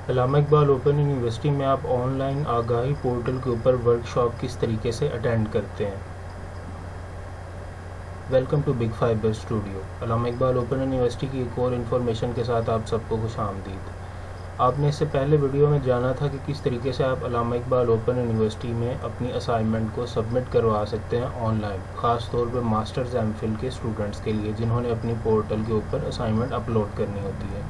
अल्लामा Iqbal open university में आप online आगाही portal के ऊपर वर्कशॉप किस तरीके से अटेंड करते हैं। Welcome to big fiber studio. Allama Iqbal open university की एक और इन्फॉर्मेशन के साथ आप सबको खुश आमदीद। आपने इससे पहले वीडियो में जाना था कि किस तरीके से आप अल्लामा इकबाल ओपन यूनिवर्सिटी में अपनी असाइनमेंट को सबमिट करवा सकते हैं ऑनलाइन, ख़ास तौर पर मास्टर्स एमफिल के स्टूडेंट्स के लिए जिन्होंने अपनी पोर्टल के ऊपर असाइनमेंट अपलोड करनी होती है।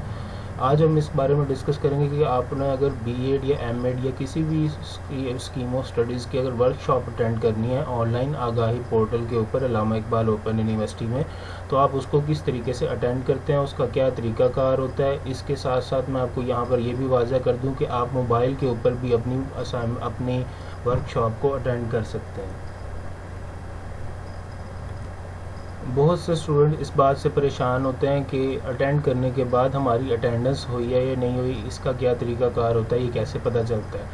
आज हम इस बारे में डिस्कस करेंगे कि आपने अगर बीएड या एमएड या किसी भी स्कीम ऑफ स्टडीज़ की अगर वर्कशॉप अटेंड करनी है ऑनलाइन आगाही पोर्टल के ऊपर अल्लामा इकबाल ओपन यूनिवर्सिटी में, तो आप उसको किस तरीके से अटेंड करते हैं, उसका क्या तरीक़ाकार होता है। इसके साथ साथ मैं आपको यहाँ पर ये भी वाज़ा कर दूँ कि आप मोबाइल के ऊपर भी अपनी वर्कशॉप को अटेंड कर सकते हैं। बहुत से स्टूडेंट इस बात से परेशान होते हैं कि अटेंड करने के बाद हमारी अटेंडेंस हुई है या नहीं हुई, इसका क्या तरीक़ाकार होता है, ये कैसे पता चलता है।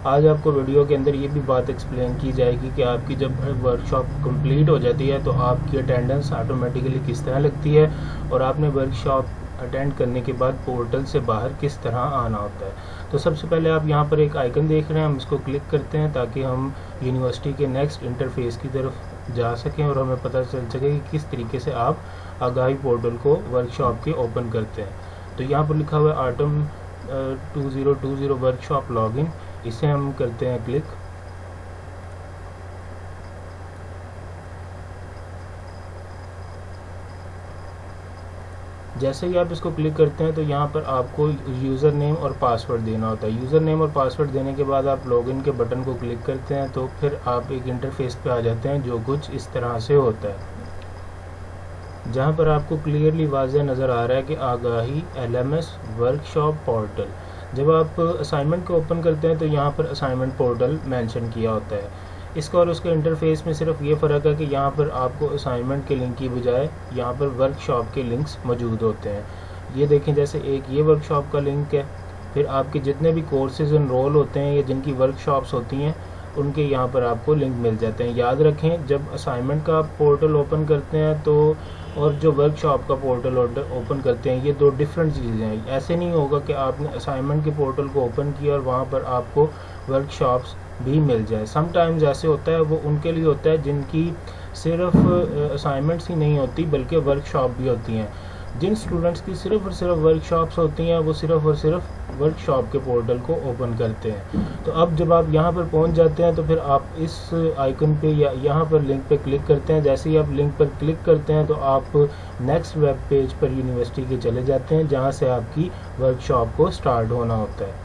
आज आपको वीडियो के अंदर ये भी बात एक्सप्लेन की जाएगी कि आपकी जब वर्कशॉप कंप्लीट हो जाती है तो आपकी अटेंडेंस ऑटोमेटिकली किस तरह लगती है और आपने वर्कशॉप अटेंड करने के बाद पोर्टल से बाहर किस तरह आना होता है। तो सबसे पहले आप यहाँ पर एक आइकन देख रहे हैं, हम इसको क्लिक करते हैं ताकि हम यूनिवर्सिटी के नेक्स्ट इंटरफेस की तरफ जा सकें और हमें पता चल सके कि किस तरीके से आप आगाही पोर्टल को वर्कशॉप के ओपन करते हैं। तो यहाँ पर लिखा हुआ है ऑटम 2020 वर्कशॉप लॉगिन, इसे हम करते हैं क्लिक। जैसे ही आप इसको क्लिक करते हैं तो यहाँ पर आपको यूज़र नेम और पासवर्ड देना होता है। यूज़र नेम और पासवर्ड देने के बाद आप लॉगिन के बटन को क्लिक करते हैं तो फिर आप एक इंटरफेस पे आ जाते हैं जो कुछ इस तरह से होता है, जहाँ पर आपको क्लियरली वाज़ेह नज़र आ रहा है कि आगाही एलएमएस वर्कशॉप पोर्टल। जब आप असाइनमेंट को ओपन करते हैं तो यहाँ पर असाइनमेंट पोर्टल मेंशन किया होता है। इसका और उसके इंटरफेस में सिर्फ ये फ़र्क है कि यहाँ पर आपको असाइनमेंट के लिंक की बजाय यहाँ पर वर्कशॉप के लिंक्स मौजूद होते हैं। ये देखें, जैसे एक ये वर्कशॉप का लिंक है, फिर आपके जितने भी कोर्सेज इनरोल होते हैं या जिनकी वर्कशॉप्स होती हैं उनके यहाँ पर आपको लिंक मिल जाते हैं। याद रखें, जब असाइनमेंट का पोर्टल ओपन करते हैं तो और जो वर्कशॉप का पोर्टल ओपन करते हैं ये दो डिफरेंट चीज़ें हैं। ऐसे नहीं होगा कि आपने असाइनमेंट के पोर्टल को ओपन किया और वहाँ पर आपको वर्कशॉप्स भी मिल जाए। समटाइम्स ऐसे होता है, वो उनके लिए होता है जिनकी सिर्फ असाइनमेंट्स ही नहीं होती बल्कि वर्कशॉप भी होती हैं। जिन स्टूडेंट्स की सिर्फ और सिर्फ वर्कशॉप्स होती हैं वो सिर्फ और सिर्फ वर्कशॉप के पोर्टल को ओपन करते हैं। तो अब जब आप यहाँ पर पहुँच जाते हैं तो फिर आप इस आइकन पे या यहाँ पर लिंक पे क्लिक करते हैं। जैसे ही आप लिंक पर क्लिक करते हैं तो आप नेक्स्ट वेब पेज पर यूनिवर्सिटी के चले जाते हैं जहाँ से आपकी वर्कशॉप को स्टार्ट होना होता है।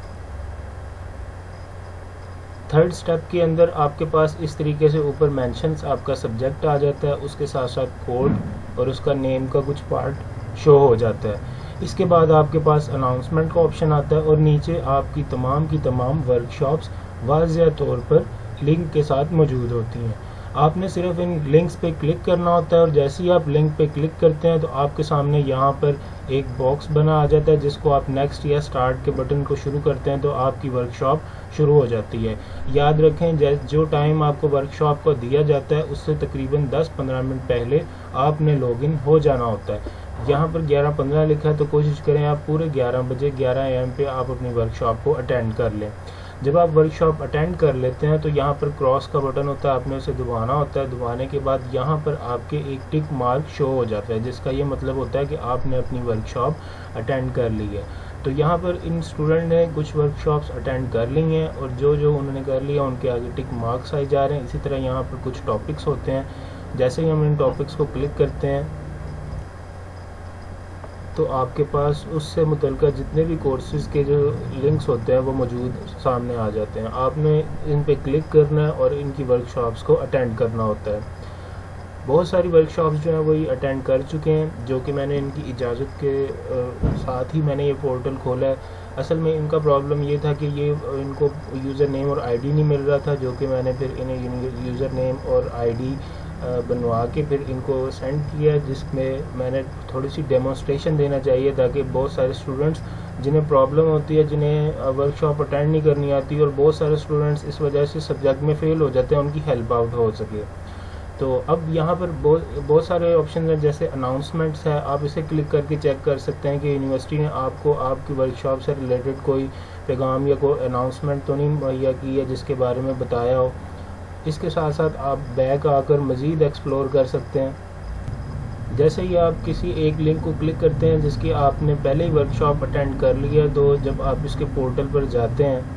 थर्ड स्टेप के अंदर आपके पास इस तरीके से ऊपर मेंशंस आपका सब्जेक्ट आ जाता है, उसके साथ साथ कोड और उसका नेम का कुछ पार्ट शो हो जाता है। इसके बाद आपके पास अनाउंसमेंट का ऑप्शन आता है और नीचे आपकी तमाम वर्कशॉप्स वाज़ेह तौर पर लिंक के साथ मौजूद होती हैं। आपने सिर्फ इन लिंक्स पे क्लिक करना होता है और जैसे ही आप लिंक पे क्लिक करते हैं तो आपके सामने यहाँ पर एक बॉक्स बना आ जाता है जिसको आप नेक्स्ट या स्टार्ट के बटन को शुरू करते हैं तो आपकी वर्कशॉप शुरू हो जाती है। याद रखें, जो टाइम आपको वर्कशॉप को दिया जाता है उससे तकरीबन 10-15 मिनट पहले आपने लॉगिन हो जाना होता है। यहाँ पर 11:15 लिखा है तो कोशिश करें आप पूरे 11 बजे 11 AM पे आप अपनी वर्कशॉप को अटेंड कर लें। जब आप वर्कशॉप अटेंड कर लेते हैं तो यहाँ पर क्रॉस का बटन होता है, आपने उसे दबाना होता है। दबाने के बाद यहाँ पर आपके एक टिक मार्क शो हो जाता है जिसका ये मतलब होता है कि आपने अपनी वर्कशॉप अटेंड कर ली है। तो यहाँ पर इन स्टूडेंट ने कुछ वर्कशॉप्स अटेंड कर ली हैं और जो उन्होंने कर लिया उनके आगे टिक मार्क्स आए जा रहे हैं। इसी तरह यहाँ पर कुछ टॉपिक्स होते हैं, जैसे ही हम इन टॉपिक्स को क्लिक करते हैं तो आपके पास उससे मुतल्लिक़ जितने भी कोर्सेज के जो लिंक्स होते हैं वो मौजूद सामने आ जाते हैं। आपने इन पे क्लिक करना है और इनकी वर्कशॉप्स को अटेंड करना होता है। बहुत सारी वर्कशॉप्स जो हैं वही अटेंड कर चुके हैं, जो कि मैंने इनकी इजाज़त के साथ ही मैंने ये पोर्टल खोला है। असल में इनका प्रॉब्लम ये था कि ये इनको यूज़र नेम और आईडी नहीं मिल रहा था, जो कि मैंने फिर इन्हें यूज़र नेम और आईडी बनवा के फिर इनको सेंड किया, जिसमें मैंने थोड़ी सी डेमोन्स्ट्रेशन देना चाहिए ताकि बहुत सारे स्टूडेंट्स जिन्हें प्रॉब्लम होती है, जिन्हें वर्कशॉप अटेंड नहीं करनी आती और बहुत सारे स्टूडेंट्स इस वजह से सब्जेक्ट में फ़ेल हो जाते हैं, उनकी हेल्प आउट हो सके। तो अब यहाँ पर बहुत सारे ऑप्शन हैं, जैसे अनाउंसमेंट्स है, आप इसे क्लिक करके चेक कर सकते हैं कि यूनिवर्सिटी ने आपको आपकी वर्कशॉप से रिलेटेड कोई पैगाम या कोई अनाउंसमेंट तो नहीं मुहैया की है जिसके बारे में बताया हो। इसके साथ साथ आप बैक आकर मज़ीद एक्सप्लोर कर सकते हैं। जैसे ही आप किसी एक लिंक को क्लिक करते हैं जिसकी आपने पहले ही वर्कशॉप अटेंड कर लिया है, तो जब आप इसके पोर्टल पर जाते हैं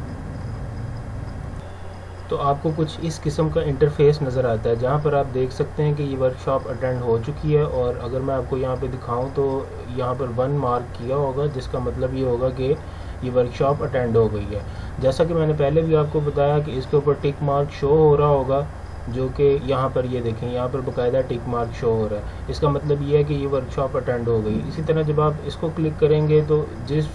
तो आपको कुछ इस किस्म का इंटरफेस नज़र आता है, जहाँ पर आप देख सकते हैं कि ये वर्कशॉप अटेंड हो चुकी है। और अगर मैं आपको यहाँ पे दिखाऊं तो यहाँ पर 1 मार्क किया होगा, जिसका मतलब ये होगा कि ये वर्कशॉप अटेंड हो गई है। जैसा कि मैंने पहले भी आपको बताया कि इसके ऊपर टिक मार्क शो हो रहा होगा, जो कि यहाँ पर ये देखें, यहाँ पर बाकायदा टिक मार्क शो हो रहा है। इसका मतलब ये है कि ये वर्कशॉप अटेंड हो गई। इसी तरह जब आप इसको क्लिक करेंगे तो जिस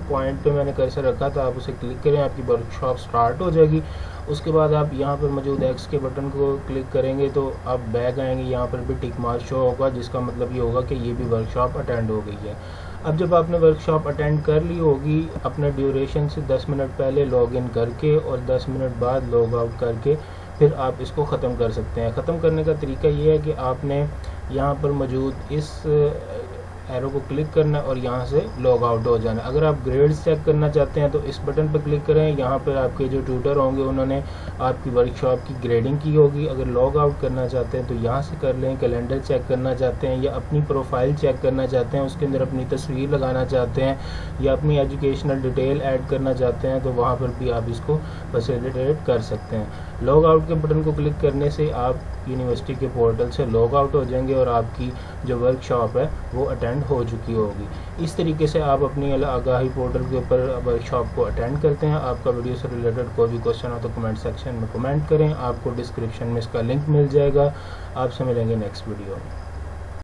पॉइंट पे मैंने कर्सर रखा था आप उसे क्लिक करें, आपकी वर्कशॉप स्टार्ट हो जाएगी। उसके बाद आप यहाँ पर मौजूद एक्स के बटन को क्लिक करेंगे तो आप बैक आएंगे, यहाँ पर भी टिक मार्क शो होगा, जिसका मतलब ये होगा कि ये भी वर्कशॉप अटेंड हो गई है। अब जब आपने वर्कशॉप अटेंड कर ली होगी, अपने ड्यूरेशन से 10 मिनट पहले लॉगिन करके और 10 मिनट बाद लॉग आउट करके फिर आप इसको ख़त्म कर सकते हैं। ख़त्म करने का तरीका ये है कि आपने यहाँ पर मौजूद इस एरो को क्लिक करना और यहाँ से लॉग आउट हो जाना। अगर आप ग्रेड्स चेक करना चाहते हैं तो इस बटन पर क्लिक करें, यहाँ पर आपके जो ट्यूटर होंगे उन्होंने आपकी वर्कशॉप की ग्रेडिंग की होगी। अगर लॉग आउट करना चाहते हैं तो यहाँ से कर लें। कैलेंडर चेक करना चाहते हैं या अपनी प्रोफाइल चेक करना चाहते हैं, उसके अंदर अपनी तस्वीर लगाना चाहते हैं या अपनी एजुकेशनल डिटेल ऐड करना चाहते हैं, तो वहाँ पर भी आप इसको फैसिलिटेट कर सकते हैं। लॉग आउट के बटन को क्लिक करने से आप यूनिवर्सिटी के पोर्टल से लॉग आउट हो जाएंगे और आपकी जो वर्कशॉप है वो अटेंड हो चुकी होगी। इस तरीके से आप अपनी आगाही पोर्टल के ऊपर वर्कशॉप को अटेंड करते हैं। आपका वीडियो से रिलेटेड कोई भी क्वेश्चन हो तो कमेंट सेक्शन में कमेंट करें, आपको डिस्क्रिप्शन में इसका लिंक मिल जाएगा। आपसे मिलेंगे नेक्स्ट वीडियो में।